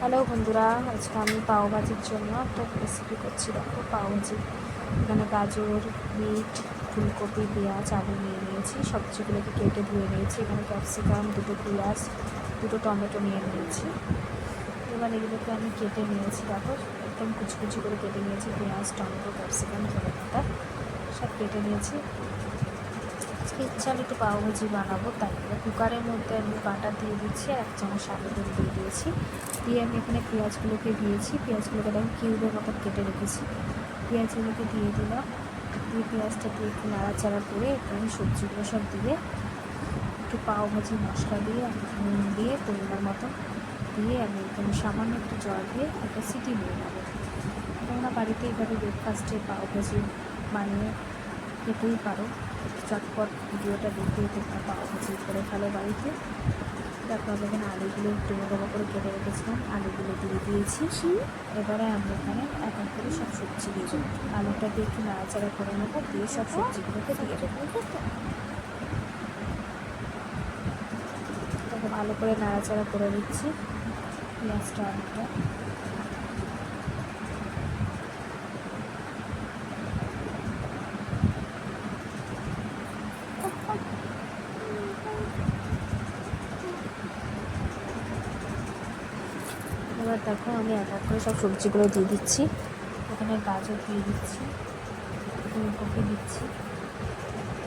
Hello বন্ধুরা, আজকে আমি পাও ভাজির জন্য একটা রেসিপি করছি। দেখো, পাও ভাজি। এখানে গাজর, বিট, ফুলকপি, পেঁয়াজ, আলু নিয়ে নিয়েছি। সবজিগুলোকে কেটে ধুয়ে নিয়েছি। এখানে ক্যাপসিকাম, দুটো পেঁয়াজ, দুটো টমেটো নিয়ে নিয়েছি। এবার এগুলোকে আমি কেটে নিয়েছি। দেখো, একদম কুচকুচি করে কেটে নিয়েছি। পেঁয়াজ, টমেটো, ক্যাপসিকাম, ধনেপাতা সব কেটে নিয়েছি। আজকে ইচ্ছা হলে একটু পাও ভাজি বানাবো, তাই কুকারের মধ্যে আমি বাটার দিয়ে দিচ্ছি আর 1 চামচ সাদা তেল দিয়ে দিয়েছি। দিয়ে আমি এখানে পেঁয়াজগুলোকে দিয়েছি। পেঁয়াজগুলোকে আমি কিউবের মতন কেটে রেখেছি। পেঁয়াজগুলোকে দিয়ে দিলাম। দিয়ে পেঁয়াজটা দিয়ে একটু নাড়াচাড়া করে আমি সবজিগুলো সব দিয়ে একটু পাও ভাজি মশলা দিয়ে নুন দিয়ে পরিমাণ মতন দিয়ে আমি এখানে সামান্য একটু জল দিয়ে একটা সিটি নিয়ে নেবো। তোমরা বাড়িতে এইভাবে ব্রেকফাস্টে পাও ভাজি বানিয়ে খেতেই পারো। চটপট ভিডিওটা দেখে তোমরা পাও ভাজি করে ফেলো বাড়িতে। তারপর আমি এখানে আলুগুলো ডুমো ডুমো করে কেটে রেখেছিলাম, আলুগুলো দিয়ে দিয়েছি। এবারে আমি এখানে এক এক করে সব সবজি দিয়ে দেবো। আলুটা দিয়ে একটু নাড়াচাড়া করে নেবো, দিয়ে সব সবজিগুলোকে দিয়ে দেবো। তারপর ভালো করে নাড়াচাড়া করে দিচ্ছি পেঁয়াজটা, আলুটা। এবার দেখো, আমি এক এক করে সব সবজিগুলো দিয়ে দিচ্ছি। এখানে গাজর দিয়ে দিচ্ছি, ফুলকপি দিচ্ছি,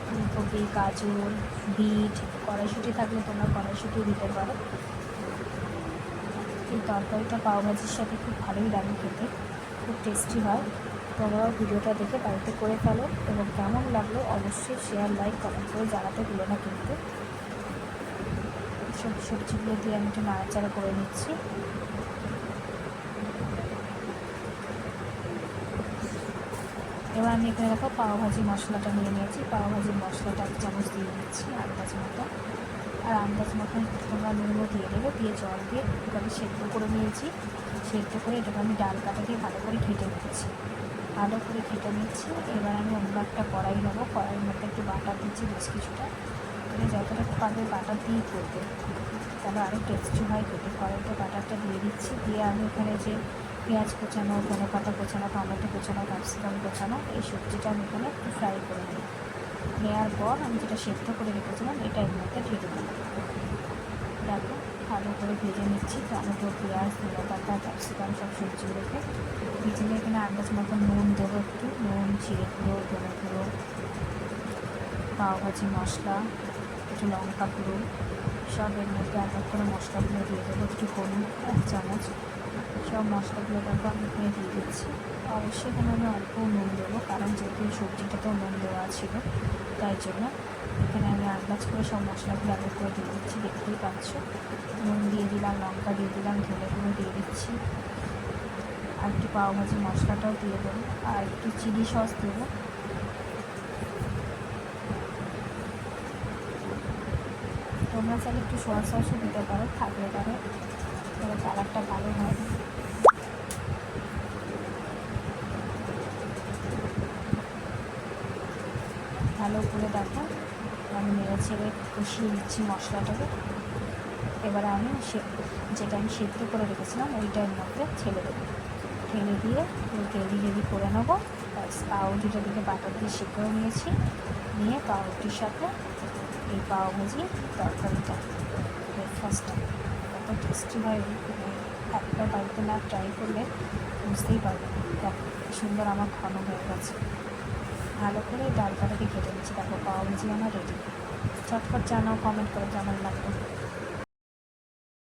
ফুলকপি, গাজর, বিট, কড়াইশুঁটি থাকলে তোমরা কড়াইশুঁটি দিতে পারো। এই তরকারিটা পাও ভাজির সাথে খুব ভালোই লাগে খেতে, খুব টেস্টি হয়। তোমরাও ভিডিওটা দেখে বাড়িতে করে ফেলো এবং কেমন লাগলো অবশ্যই শেয়ার, লাইক, কমেন্ট করে জানাতে ভুলো না কিন্তু। সব সবজিগুলো দিয়ে আমি একটু নাড়াচাড়া করে নিচ্ছি। এবার আমি এখানে দেখো পাও ভাজি মশলাটা নিয়ে নিয়েছি। পাও ভাজির মশলাটা 1 চামচ দিয়ে দিচ্ছি আন্দাজ মতো। আর আন্দাজ মতন তোমরা নুনও দিয়ে দেবে। দিয়ে জল দিয়ে একটু আমি সেদ্ধ করে নিয়েছি। সেদ্ধ করে এটাকে আমি ডাল কাটা দিয়ে ভালো করে ঘেটে নিচ্ছি। ভালো করে ঘেটে নিচ্ছি। এবার আমি অন্য একটা কড়াই নেবো। কড়াইয়ের মধ্যে একটু বাটার দিচ্ছি বেশ কিছুটা। তুমি যতটা পারবে বাটার দিয়েই করবে, তাহলে আরও টেস্টি হয় খেতে। কড়াইতে বাটারটা দিয়ে দিচ্ছি। দিয়ে আমি এখানে যে পেঁয়াজ কোচানো, ধনেপাতা কোচানো, টমেটো কোচানো, ক্যাপসিকাম কোচানো এই সবজিটা আমি এখানে একটু ফ্রাই করে নিই। নেওয়ার পর আমি যেটা সেদ্ধ করে রেখেছিলাম এটা এর মধ্যে ঢেলে দিই। দেখো, ভালো করে ভেজে নিচ্ছি। টমেটো, পেঁয়াজ, ধনেপাতা, ক্যাপসিকাম সব সবজিগুলোকে ভেজে নিয়ে এখানে আন্দাজ মতো নুন দেবো, একটু নুন, জিরে গুঁড়ো, ধনে গুঁড়ো, পাওভাজি মশলা, একটু লঙ্কা গুঁড়ো সব এর মধ্যে এক এক করে মশলাগুলো দিয়ে দেবো। একটু হলুদ 1 চামচ, সব মশলাগুলো তারপর আমি এখানে দিয়ে দিচ্ছি। অবশ্যই এখানে আমি অল্প নুন দেবো, কারণ যেহেতু সবজিটাতেও নুন দেওয়া ছিল, তাই জন্য এখানে আমি আন্দাজ করে সব মশলাগুলো এক এক করে দিয়ে দিচ্ছি। দেখতেই পাচ্ছ, নুন দিয়ে দিলাম, লঙ্কা দিয়ে দিলাম, ধনে গুঁড়ো দিয়ে দিচ্ছি, আর একটু পাওভাজি মশলাটাও দিয়ে দেবো, আর একটু চিলি সস দেবো। তোমরা চাইলে একটু সোয়া সসও দিতে পারো, থাকলে পারো, তবে কালারটা ভালো হয়। ভালো করে দেখো, আমি নেড়ে ছেড়ে কষিয়ে দিচ্ছি মশলাটাকে। এবারে আমি যেটা আমি সেদ্ধ করে রেখেছিলাম ওইটার মধ্যে ছেড়ে দেবো। ঢেলে দিয়ে গ্রেভি গ্রেভি করে নেবো। পাউরুটিটা দিকে বাটার দিয়ে সেঁকেও নিয়েছি। নিয়ে পাউরুটির সাথে এই পাও ভাজি তরকারিটা, ব্রেকফাস্টটা কত টেস্টি হয়। একবার বাড়িতে না ট্রাই করলে বুঝতেই পারবে না। দেখো সুন্দর আমার ঘন হয়ে গেছে। ভালো করে ডাল কাটাকে কেটে নিচ্ছি। দেখো পাও ভাজি আমার রেডি। চটপট জানাও, কমেন্ট করে কেমন লাগবে।